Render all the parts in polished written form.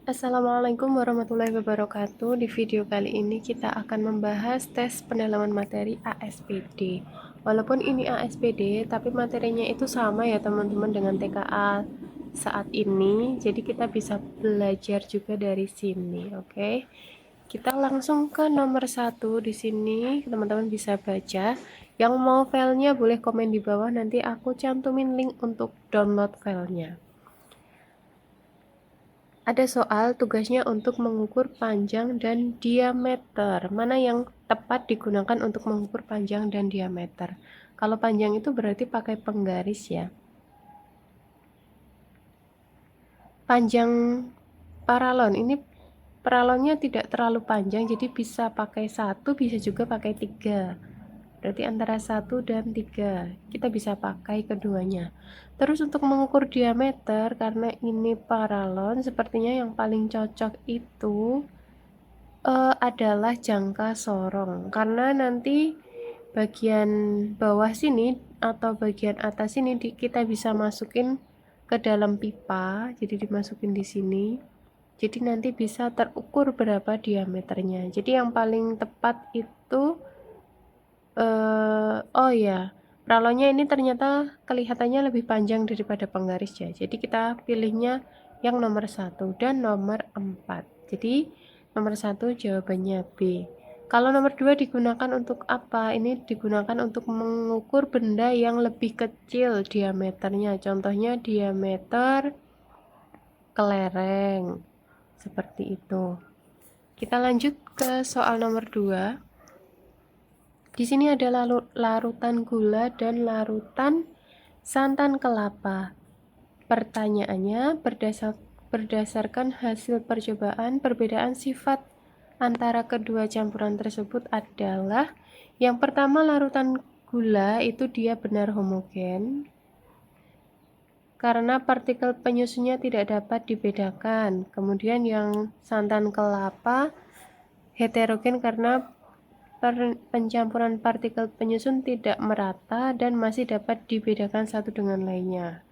Assalamualaikum warahmatullahi wabarakatuh. Di video kali ini kita akan membahas tes pendalaman materi ASPD. Walaupun ini ASPD, tapi materinya itu sama ya teman-teman dengan TKA saat ini. Jadi kita bisa belajar juga dari sini, oke? Kita langsung ke nomor 1 di sini, teman-teman bisa baca. Yang mau filenya boleh komen di bawah, nanti aku cantumin link untuk download filenya. Ada soal tugasnya untuk mengukur panjang dan diameter. Mana yang tepat digunakan untuk mengukur panjang dan diameter? Kalau panjang itu berarti pakai penggaris ya. Panjang paralon, ini paralonnya tidak terlalu panjang, jadi bisa pakai 1, bisa juga pakai 3. Berarti antara 1 dan 3 kita bisa pakai keduanya. Terus untuk mengukur diameter, karena ini paralon, sepertinya yang paling cocok itu adalah jangka sorong, karena nanti bagian bawah sini atau bagian atas sini kita bisa masukin ke dalam pipa, jadi dimasukin di sini. Jadi nanti bisa terukur berapa diameternya. Jadi yang paling tepat itu oh ya, paralonnya ini ternyata kelihatannya lebih panjang daripada penggaris ya. Jadi kita pilihnya yang nomor 1 dan nomor 4. Jadi nomor 1 jawabannya B. Kalau nomor 2 digunakan untuk apa? Ini digunakan untuk mengukur benda yang lebih kecil diameternya. Contohnya diameter kelereng. Seperti itu. Kita lanjut ke soal nomor 2. Di sini ada larutan gula dan larutan santan kelapa. Pertanyaannya, berdasarkan hasil percobaan, perbedaan sifat antara kedua campuran tersebut adalah yang pertama, larutan gula itu dia benar homogen karena partikel penyusunnya tidak dapat dibedakan. Kemudian yang santan kelapa heterogen karena pencampuran partikel penyusun tidak merata dan masih dapat dibedakan satu dengan lainnya.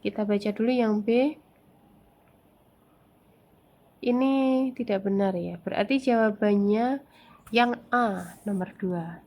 Kita baca dulu yang B. Ini tidak benar ya. Berarti jawabannya yang A, nomor 2.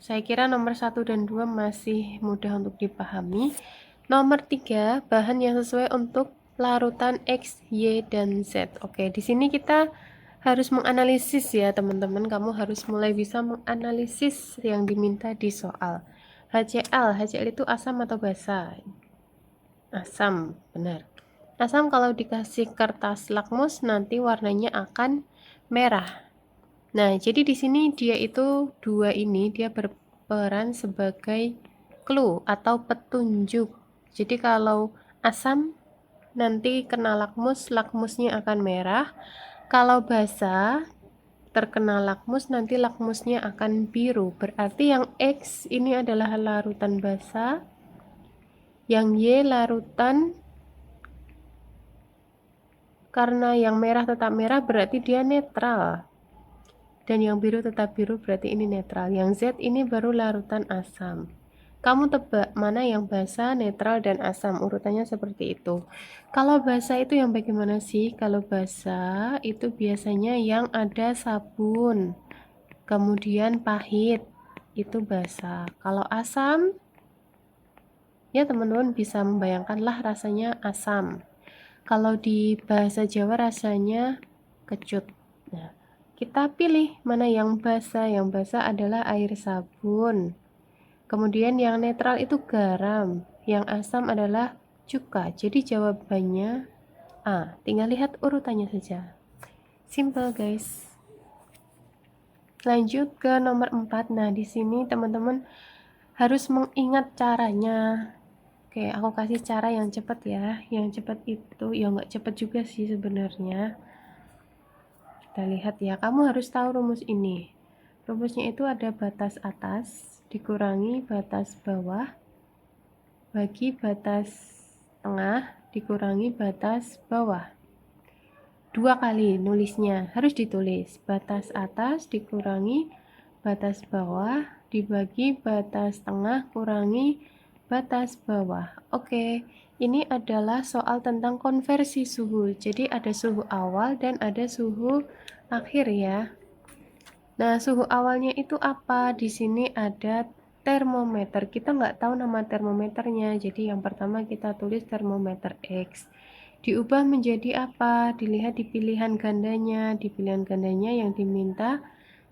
Saya kira nomor 1 dan 2 masih mudah untuk dipahami. Nomor 3, bahan yang sesuai untuk larutan X, Y, dan Z. Oke, di sini kita harus menganalisis ya teman-teman. Kamu harus mulai bisa menganalisis yang diminta di soal. HCl itu asam atau basa? Asam, benar. Asam kalau dikasih kertas lakmus nanti warnanya akan merah. Nah, jadi di sini dia itu 2 ini dia berperan sebagai clue atau petunjuk. Jadi kalau asam nanti kena lakmus, lakmusnya akan merah. Kalau basa terkena lakmus, nanti lakmusnya akan biru. Berarti yang X ini adalah larutan basa, yang Y larutan, karena yang merah tetap merah berarti dia netral. Dan yang biru tetap biru berarti ini netral. Yang Z ini baru larutan asam. Kamu tebak mana yang basa, netral, dan asam. Urutannya seperti itu. Kalau basa itu yang bagaimana sih? Kalau basa itu biasanya yang ada sabun. Kemudian pahit. Itu basa. Kalau asam, ya teman-teman bisa membayangkanlah rasanya asam. Kalau di bahasa Jawa rasanya kecut. Nah, kita pilih mana yang basa. Yang basa adalah air sabun. Kemudian yang netral itu garam. Yang asam adalah cuka. Jadi jawabannya A. Tinggal lihat urutannya saja. Simple guys. Lanjut ke nomor 4. Nah, di sini teman-teman harus mengingat caranya. Oke, aku kasih cara yang cepat ya. Yang cepat itu ya nggak cepat juga sih sebenarnya. Kita lihat ya, kamu harus tahu rumus ini. Rumusnya itu ada batas atas dikurangi batas bawah bagi batas tengah dikurangi batas bawah. 2 kali nulisnya, harus ditulis. Batas atas dikurangi batas bawah dibagi batas tengah kurangi batas bawah. Oke, ini adalah soal tentang konversi suhu. Jadi ada suhu awal dan ada suhu akhir ya. Nah, suhu awalnya itu apa? Di sini ada termometer. Kita nggak tahu nama termometernya. Jadi yang pertama kita tulis termometer X. Diubah menjadi apa? Dilihat di pilihan gandanya. Di pilihan gandanya yang diminta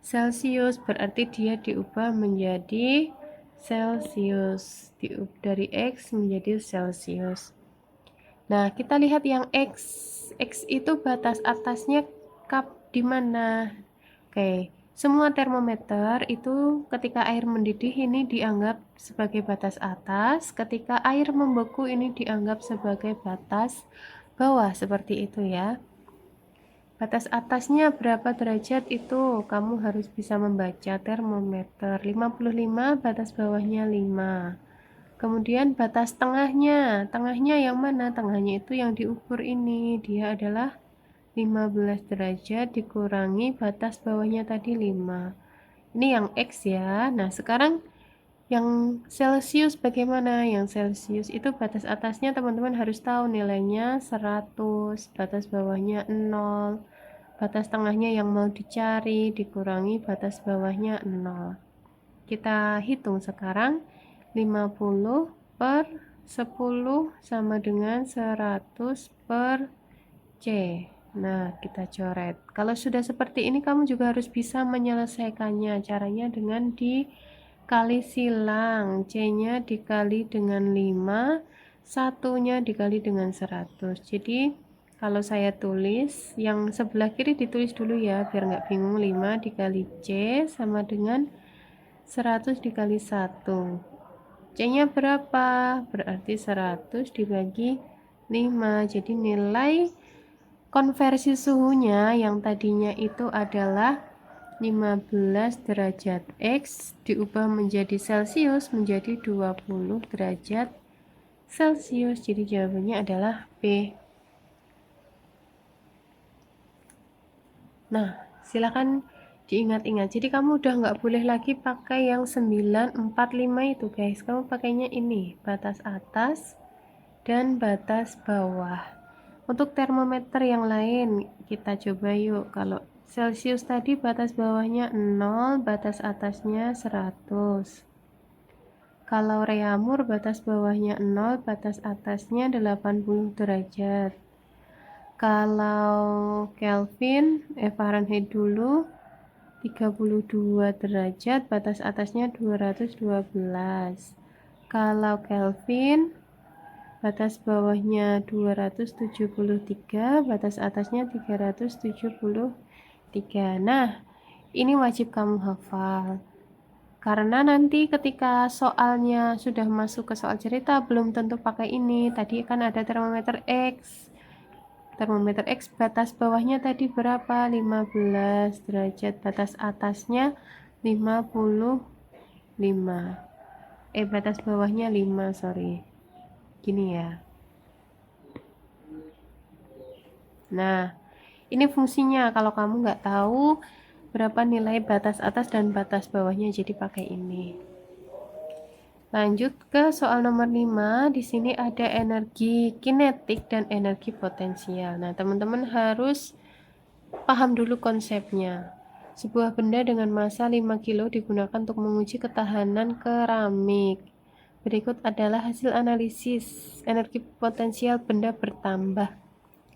Celsius, berarti dia diubah menjadi Celsius. Dari X menjadi Celsius. Nah, kita lihat yang X. X itu batas atasnya di mana? Oke, semua termometer itu ketika air mendidih ini dianggap sebagai batas atas, ketika air membeku ini dianggap sebagai batas bawah, seperti itu ya. Batas atasnya berapa derajat itu kamu harus bisa membaca termometer. 55, batas bawahnya 5. Kemudian batas tengahnya yang mana? Tengahnya itu yang diukur ini, dia adalah 15 derajat dikurangi batas bawahnya tadi 5. Ini yang X ya. Nah, sekarang yang Celsius bagaimana? Yang Celsius itu batas atasnya teman-teman harus tahu nilainya 100, batas bawahnya 0. Batas tengahnya yang mau dicari dikurangi batas bawahnya 0. Kita hitung sekarang. 50 per 10 sama dengan 100 per C. Nah, kita coret. Kalau sudah seperti ini, kamu juga harus bisa menyelesaikannya. Caranya dengan dikali silang. C-nya dikali dengan 5, satunya dikali dengan 100. Jadi, kalau saya tulis, yang sebelah kiri ditulis dulu ya, biar nggak bingung. 5 dikali C sama dengan 100 dikali 1. C-nya berapa? Berarti 100 dibagi 5. Jadi, nilai konversi suhunya yang tadinya itu adalah 15 derajat X diubah menjadi Celsius menjadi 20 derajat Celsius. Jadi jawabannya adalah B. Nah, silakan diingat-ingat. Jadi kamu udah nggak boleh lagi pakai yang 945 itu guys. Kamu pakainya ini, batas atas dan batas bawah. Untuk termometer yang lain, kita coba yuk. Kalau Celsius tadi batas bawahnya 0, batas atasnya 100. Kalau Reaumur batas bawahnya 0, batas atasnya 80 derajat. Kalau Kelvin, Fahrenheit dulu, 32 derajat, batas atasnya 212. Kalau Kelvin, batas bawahnya 273, batas atasnya 373. Nah, ini wajib kamu hafal. Karena nanti ketika soalnya sudah masuk ke soal cerita, belum tentu pakai ini. Tadi kan ada termometer X. Termometer X batas bawahnya tadi berapa? 15 derajat. Batas atasnya 55. Batas bawahnya 5, sorry. Gini ya. Nah, ini fungsinya kalau kamu nggak tahu berapa nilai batas atas dan batas bawahnya, jadi pakai ini. Lanjut ke soal nomor 5. Di sini ada energi kinetik dan energi potensial. Nah, teman-teman harus paham dulu konsepnya. Sebuah benda dengan massa 5 kg digunakan untuk menguji ketahanan keramik. Berikut adalah hasil analisis energi potensial benda bertambah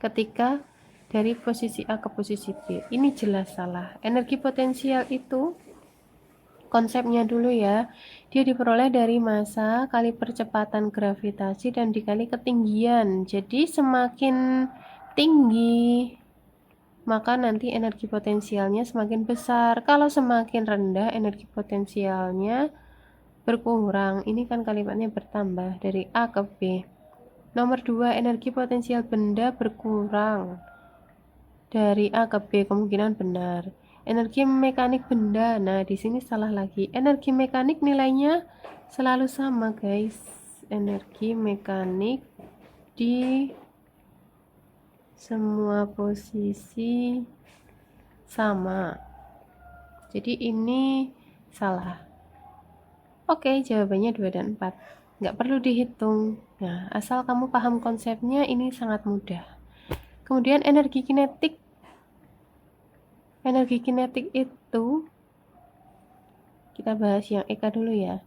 ketika dari posisi A ke posisi B. Ini jelas salah. Energi potensial itu konsepnya dulu ya. Dia diperoleh dari massa kali percepatan gravitasi dan dikali ketinggian. Jadi semakin tinggi maka nanti energi potensialnya semakin besar. Kalau semakin rendah energi potensialnya berkurang. Ini kan kalimatnya bertambah dari A ke B. Nomor 2, energi potensial benda berkurang dari A ke B, kemungkinan benar. Energi mekanik benda, nah di sini salah lagi. Energi mekanik nilainya selalu sama guys. Energi mekanik di semua posisi sama. Jadi ini salah. Oke, jawabannya 2 dan 4. nggak perlu dihitung. Nah, asal kamu paham konsepnya, ini sangat mudah. Kemudian energi kinetik itu kita bahas yang EK dulu ya.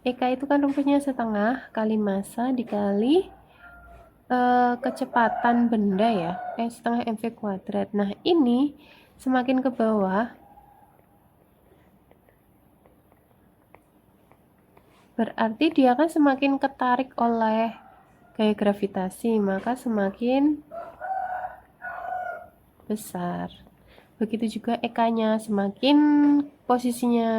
EK itu kan rumusnya setengah kali massa dikali kecepatan benda ya, setengah mv kuadrat. Nah, ini semakin ke bawah berarti dia kan semakin ketarik oleh gaya gravitasi, maka semakin besar. Begitu juga EK-nya, semakin posisinya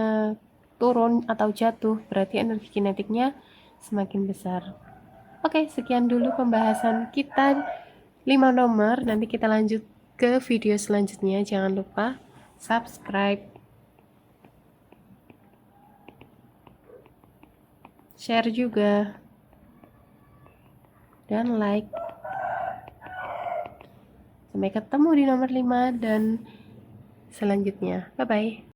turun atau jatuh, berarti energi kinetiknya semakin besar. Oke, sekian dulu pembahasan kita 5 nomor. Nanti kita lanjut ke video selanjutnya. Jangan lupa subscribe, share juga, dan like. Sampai ketemu di nomor 5 dan selanjutnya. Bye-bye.